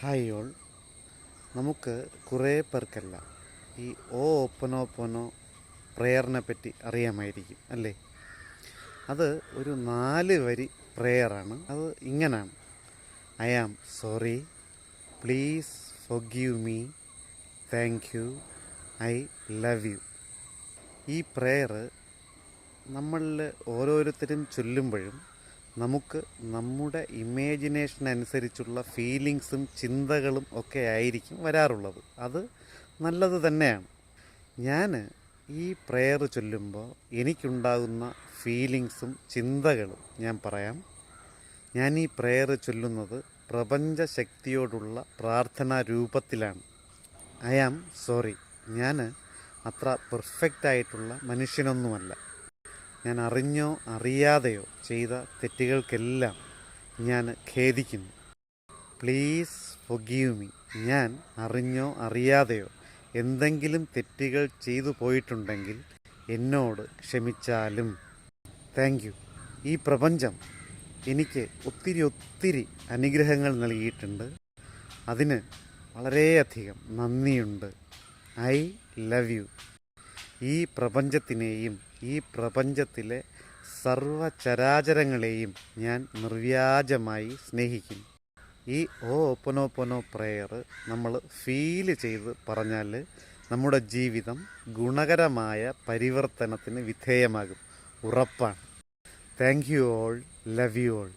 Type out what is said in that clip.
Hi all. നമുക്ക് കുറേ പേർക്കല്ല ഈ ഓപ്പനോപ്പനോ പ്രെയറിനെ പറ്റി അറിയാമായിരിക്കും അല്ലേ? അത് ഒരു 4 വരി പ്രെയറാണ്. അത് ഇങ്ങനാണ്: I am sorry, please forgive me, thank you, I love you. ഈ പ്രെയർ നമ്മളിൽ ഓരോരുത്തരും ചൊല്ലുമ്പോഴും നമുക്ക് നമ്മുടെ ഇമേജിനേഷൻ അനുസരിച്ചുള്ള ഫീലിങ്സും ചിന്തകളും ഒക്കെ ആയിരിക്കും വരാറുള്ളത്. അത് നല്ലത് തന്നെയാണ്. ഞാൻ ഈ പ്രെയർ ചൊല്ലുമ്പോൾ എനിക്കുണ്ടാകുന്ന ഫീലിങ്സും ചിന്തകളും ഞാൻ പറയാം. ഞാൻ ഈ പ്രെയർ ചൊല്ലുന്നത് പ്രപഞ്ച ശക്തിയോടുള്ള പ്രാർത്ഥനാ രൂപത്തിലാണ്. I am sorry. ഞാൻ അത്ര പെർഫെക്റ്റായിട്ടുള്ള മനുഷ്യനൊന്നുമല്ല. ഞാൻ അറിഞ്ഞോ അറിയാതെയോ ചെയ്ത തെറ്റുകൾക്കെല്ലാം ഞാൻ ഖേദിക്കുന്നു. Please forgive me. ഞാൻ അറിഞ്ഞോ അറിയാതെയോ എന്തെങ്കിലും തെറ്റുകൾ ചെയ്തു പോയിട്ടുണ്ടെങ്കിൽ എന്നോട് ക്ഷമിച്ചാലും. Thank you. ഈ പ്രപഞ്ചം എനിക്ക് ഒത്തിരി അനുഗ്രഹങ്ങൾ നൽകിയിട്ടുണ്ട്. അതിന് വളരെയധികം നന്ദിയുണ്ട്. I love you. ഈ പ്രപഞ്ചത്തിനെയും ഈ പ്രപഞ്ചത്തിലെ സർവചരാചരങ്ങളെയും ഞാൻ നിർവ്യാജമായി സ്നേഹിക്കുന്നു. ഈ ഓപ്പനോപ്പനോ പ്രെയർ നമ്മൾ ഫീൽ ചെയ്ത് പറഞ്ഞാൽ നമ്മുടെ ജീവിതം ഗുണകരമായ പരിവർത്തനത്തിന് വിധേയമാകും. ഉറപ്പാണ്. Thank you all. Love you all.